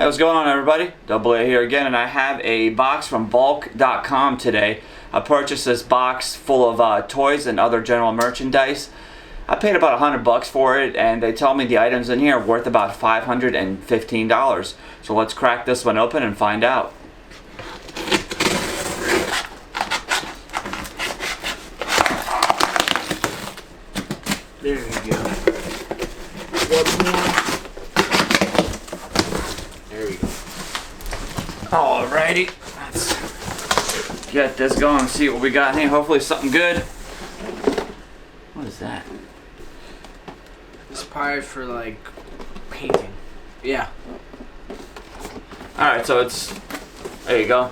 Hey, what's going on, everybody? Double A here again, and I have a box from Bulq.com today. I purchased this box full of toys and other general merchandise. I paid about $100 for it, and they tell me the items in here are worth about $515. So let's crack this one open and find out. There we go. One more. There we go. Alrighty, let's get this going and see what we got in here. Hopefully something good. What is that? It's probably for like painting. Yeah. Alright, so it's, there you go,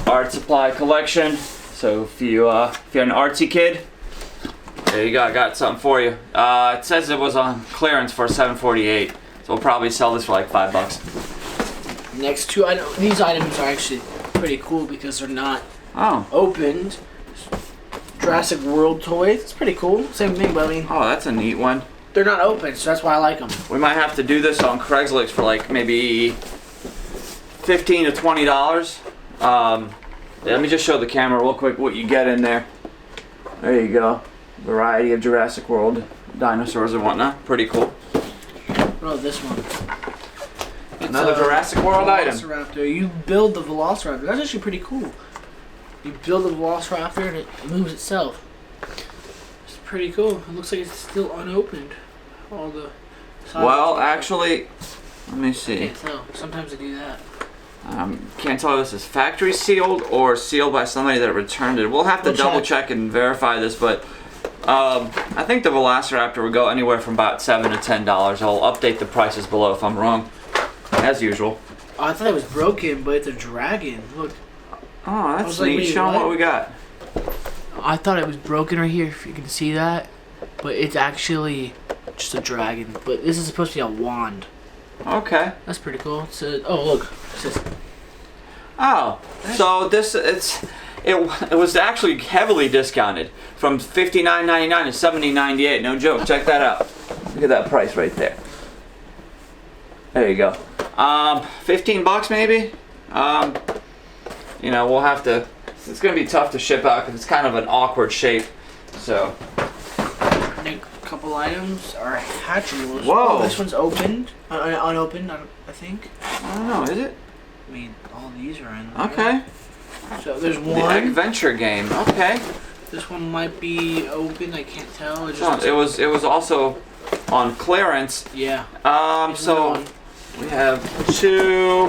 art supply collection. So if you're an artsy kid, there you go, I got something for you. It says it was on clearance for $7.48, so we'll probably sell this for like $5. Next two items. These items are actually pretty cool because they're not opened. Jurassic World toys. It's pretty cool. Same thing, but I mean. Oh, that's a neat one. They're not open, so that's why I like them. We might have to do this on Craigslist for like maybe $15 to $20. Let me just show the camera real quick what you get in there. There you go. Variety of Jurassic World dinosaurs and whatnot. Pretty cool. Oh, this one. Another Jurassic World item. Velociraptor. You build the Velociraptor. That's actually pretty cool. You build the Velociraptor and it moves itself. It's pretty cool. It looks like it's still unopened. All the sides. Well, actually, let me I see. can't tell. Sometimes they do that. Can't tell if this is factory sealed or sealed by somebody that returned it. We'll have to double check and verify this, but I think the Velociraptor would go anywhere from about $7 to $10. I'll update the prices below if I'm wrong, as usual. Oh, I thought it was broken, but it's a dragon. Look. Oh, that's like, neat. wait, Show 'em what we got. I thought it was broken right here, if you can see that. But it's actually just a dragon. But this is supposed to be a wand. Okay. That's pretty cool. It's a, oh, look. It says, Oh, so this it was actually heavily discounted from $59.99 to $70.98. No joke. Check that out. Look at that price right there. There you go. $15 maybe. You know, we'll have to. It's gonna be tough to ship out because it's kind of an awkward shape. So. Next couple items are Hatchimals. Whoa. Oh, this one's opened, unopened. I think. I don't know. Is it? I mean, all these are in there. Okay. So there's The one. adventure game. Okay. This one might be open. I can't tell. It Oh, just it was also on clearance. Yeah. So we have two.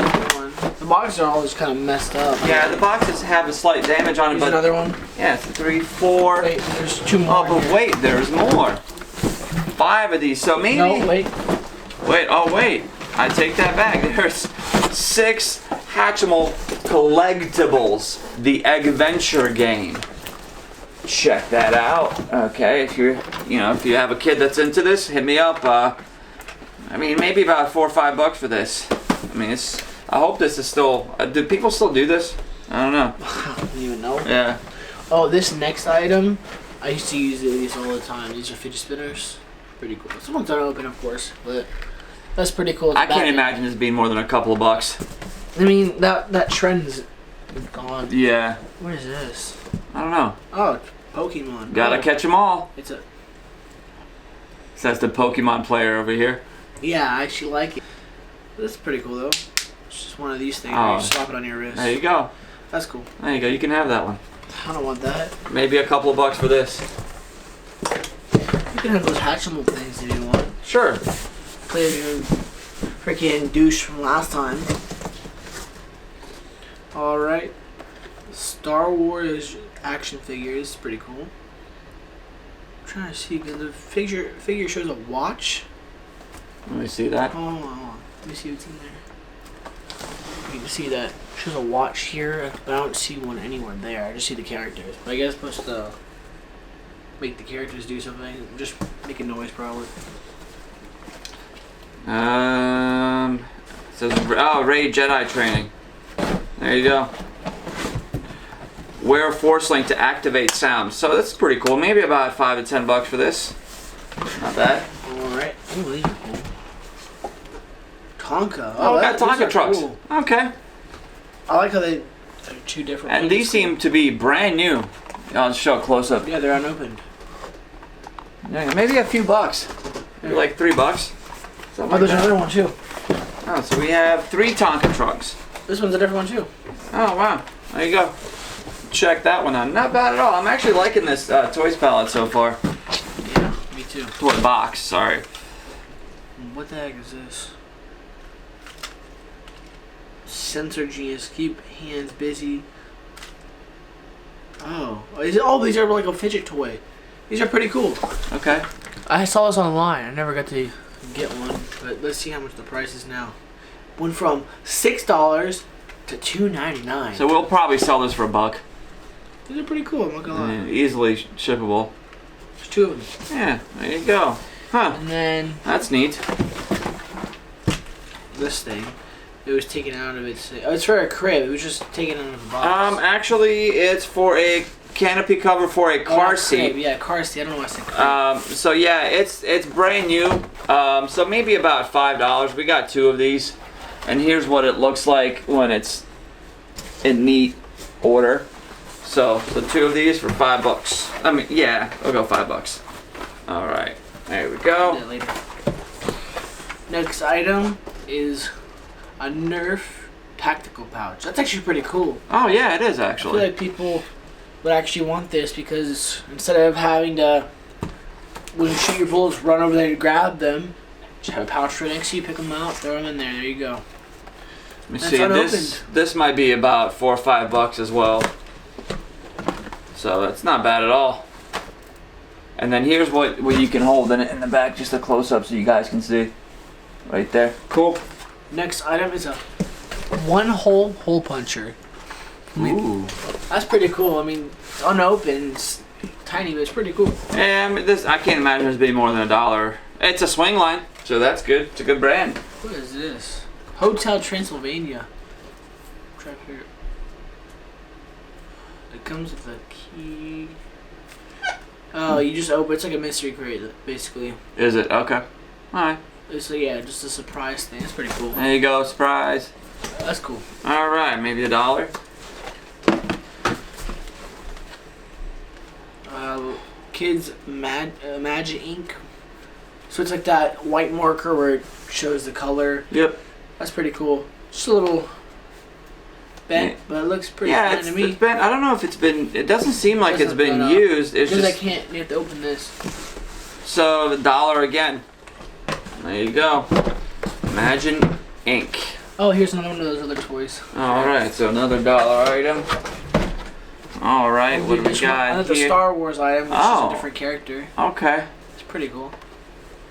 The boxes are all just kind of messed up. Yeah, the boxes have a slight damage on it, Here's but another one. yeah, it's 3, 4. Wait, there's two more. Oh, but wait, there's more. 5 of these. So maybe. No, wait. Wait. Oh, wait. I take that back. There's 6 Hatchimal collectibles. The adventure game. Check that out. Okay, if you have a kid that's into this, hit me up. I mean, maybe about $4 or $5 for this. I mean, I hope this is still. Do people still do this? I don't know. I don't even know. Yeah. Oh, this next item, I used to use these all the time. These are fidget spinners. Pretty cool. Someone's unopened, of course, but that's pretty cool. It's I can't back. imagine this being more than a couple of bucks. I mean, that trend's gone. Yeah. What is this? I don't know. Oh, it's Pokemon. Gotta catch them all. It's a. Says the Pokemon player over here. Yeah, I actually like it. That's pretty cool though. It's just one of these things. Oh. Where you slap it on your wrist. There you go. That's cool. There you go. You can have that one. I don't want that. Maybe a couple of bucks for this. You can have those Hatchimal things if you want. Sure. Play your freaking douche from last time. Alright. Star Wars action figures. Pretty cool. I'm trying to see because the figure shows a watch. Let me see that. Hold on. Let me see what's in there. You can see that. It shows a watch here, but I don't see one anywhere there. I just see the characters. But I guess it's supposed to make the characters do something. Just make a noise, probably. It says Ray Jedi training. There you go. Wear Force Link to activate sound. So that's pretty cool. Maybe about $5 to $10 for this. Not bad. Alright. Ooh, these are cool. Tonka. Oh, we got these are Tonka trucks. cool. Okay. I like how they're two different. And these seem to be brand new. I'll show a close up. Yeah, they're unopened. Yeah, maybe a few bucks. Maybe like $3. Oh, there's another one too. Oh, so we have 3 Tonka trucks. This one's a different one too. Oh, wow. There you go. Check that one out. Not bad at all. I'm actually liking this Toys palette so far. Yeah, me too. Toy box, sorry. What the heck is this? Sensor genius. Keep hands busy. Oh, these are like a fidget toy. These are pretty cool. Okay. I saw this online. I never got to get one, but let's see how much the price is now. Went from $6 to $2.99. So we'll probably sell this for $1. These are pretty cool. I'm not gonna lie. Yeah, easily shippable. There's 2 of them. Yeah, there you go. Huh. And then That's neat. this thing, it was taken out of its. Oh, it's for a crib. It was just taken out of the box. Actually, it's for a canopy cover for a car seat. Crib. Yeah, car seat. I don't know why I said crib. So yeah, it's brand new. So maybe about $5. We got 2 of these, and here's what it looks like when it's in neat order. So 2 of these for $5. I mean, yeah, we'll go $5. All right, there we go. That later. Next item is a Nerf tactical pouch. That's actually pretty cool. Oh yeah, it is I actually. feel like people would actually want this because instead of having to, when you shoot your bullets, run over there to grab them, just have a pouch right next to you, pick them out, throw them in there. There you go. Let me That's see. unopened. This might be about $4 or $5 as well. So that's not bad at all. And then here's what you can hold in the back, just a close up so you guys can see. Right there. Cool. Next item is a one-hole hole puncher. I mean, Ooh. that's pretty cool. I mean, it's unopened, it's tiny, but it's pretty cool. Yeah, I mean, I can't imagine this being more than $1. It's a swing line, so that's good. It's a good brand. What is this? Hotel Transylvania. Try to figure. It comes with a key. Oh, you just open. It's like a mystery crate, basically. Is it? Okay. Alright. It's yeah, just a surprise thing. It's pretty cool. There you go, surprise. That's cool. Alright, maybe $1. Kids Magic Ink. So it's like that white marker where it shows the color. Yep. That's pretty cool. Just a little bent, Yeah. but it looks pretty Yeah, fine to me. it's been, I don't know if it's been, it doesn't seem like it's Doesn't, been but, used. It's Because I just, can't, you have to open this. so $1 again. There you go. Imagine ink. Oh, here's another one of those other toys. Alright, so another $1 item. Alright, what do we got Another here? Star Wars item, which is Oh. a different character. Okay. It's pretty cool.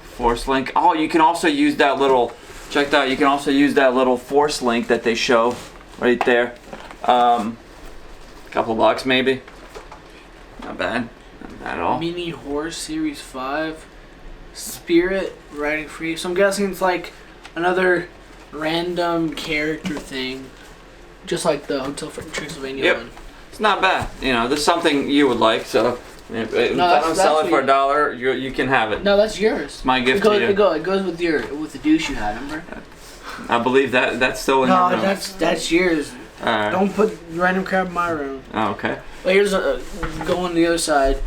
Force link. Oh, you can also use that little, check that out, you can also use that little force link that they show right there. Couple bucks maybe. Not bad. Not bad at all. Mini Horse Series 5. Spirit Riding Free. So I'm guessing it's like another random character thing. Just like the Hotel Transylvania Yep. one. It's not bad. You know, this is something you would like, so if I don't sell it for $1, you can have it. No, that's yours. It's my gift to you. It goes with the douche you had, remember? I believe that's still in your No, room. that's yours. Alright. Don't put random crap in my room. Oh, okay. Well, here's go on the other side.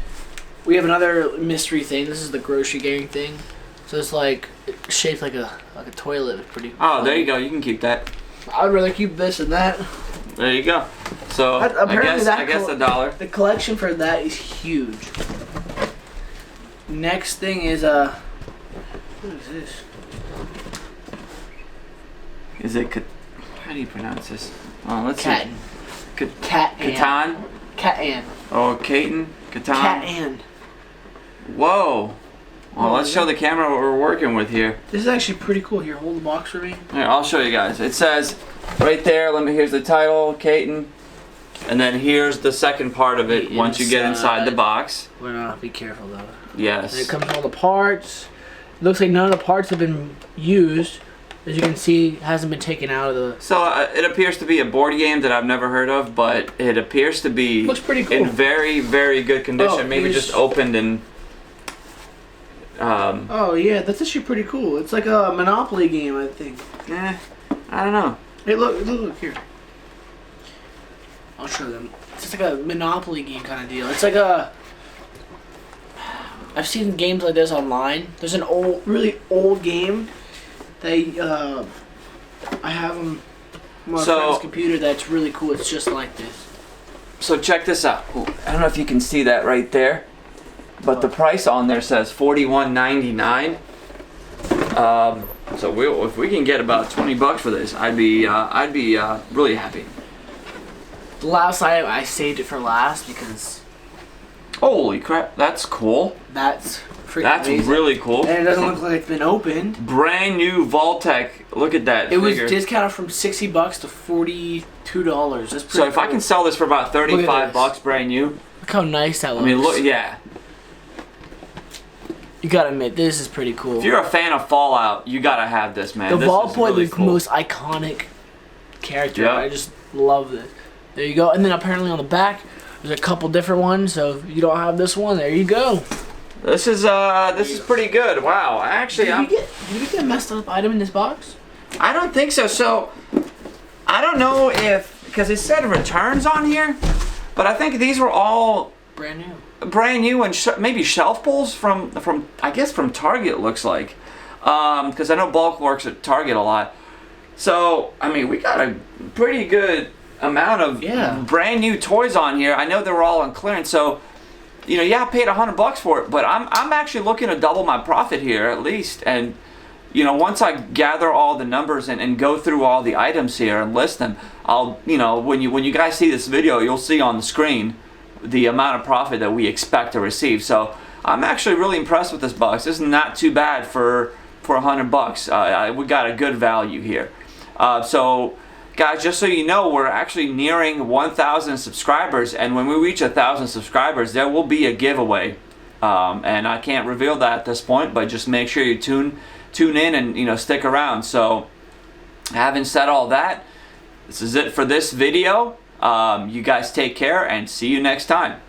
We have another mystery thing. This is the grocery gang thing. So it's like shaped like a toilet. It's pretty. Oh, fun. there you go. You can keep that. I'd rather keep this than that. There you go. So Apparently I guess $1. The collection for that is huge. Next thing is what is this? Is it? How do you pronounce this? Oh, let's Cat. see. Catan. Catan. Catan. Oh, Catan. Catan. Catan. Whoa. Well, Oh, let's show the camera what we're working with here. This is actually pretty cool. Here, hold the box for me. Here, I'll show you guys. It says right there. Here's the title, Catan, and then here's the second part of it. Once you get inside the box. We're gonna be careful though. Yes. And it comes with all the parts. It looks like none of the parts have been used. As you can see, it hasn't been taken out of the... So it appears to be a board game that I've never heard of, but it appears to be Looks pretty cool. in very, very good condition. Oh, Maybe here's- just opened and Oh yeah, that's actually pretty cool. It's like a Monopoly game, I think. I don't know. Hey, look here. I'll show them. It's just like a Monopoly game kind of deal. It's like a. I've seen games like this online. There's an really old game. I have them on my friend's computer. That's really cool. It's just like this. So check this out. Ooh, I don't know if you can see that right there, but the price on there says $41.99. So if we can get about $20 for this, I'd be really happy. The last item, I saved it for last because. Holy crap! That's cool. That's freaking That's amazing. really cool. And it doesn't look like it's been opened. Brand new Vaultec. Look at that. It figure. was discounted from $60 to $42. That's pretty. So if cool. I can sell this for about $35 brand new. Look how nice that looks. I mean, look, yeah. You gotta admit, this is pretty cool. If you're a fan of Fallout, you gotta have this, man. The this Vault is Boy, really the cool. most iconic character. Yeah. I just love this. There you go. And then apparently on the back, there's a couple different ones. So if you don't have this one, there you go. This is pretty good. Wow. Actually, Did you get a messed up item in this box? I don't think so. So I don't know if because it said returns on here, but I think these were all brand new and maybe shelf pulls from I guess from Target. It looks like because I know Bulq works at Target a lot. So I mean, we got a pretty good amount of brand new toys on here. I know they were all on clearance, so you know, I paid $100 for it, but I'm actually looking to double my profit here at least. And you know, once I gather all the numbers and go through all the items here and list them, I'll, you know, when you guys see this video, you'll see on the screen the amount of profit that we expect to receive. So I'm actually really impressed with this box. This is not too bad for $100. We got a good value here. So guys, just so you know, we're actually nearing 1,000 subscribers, and when we reach 1,000 subscribers, there will be a giveaway. And I can't reveal that at this point, but just make sure you tune in and stick around. So, having said all that, this is it for this video. You guys take care and see you next time.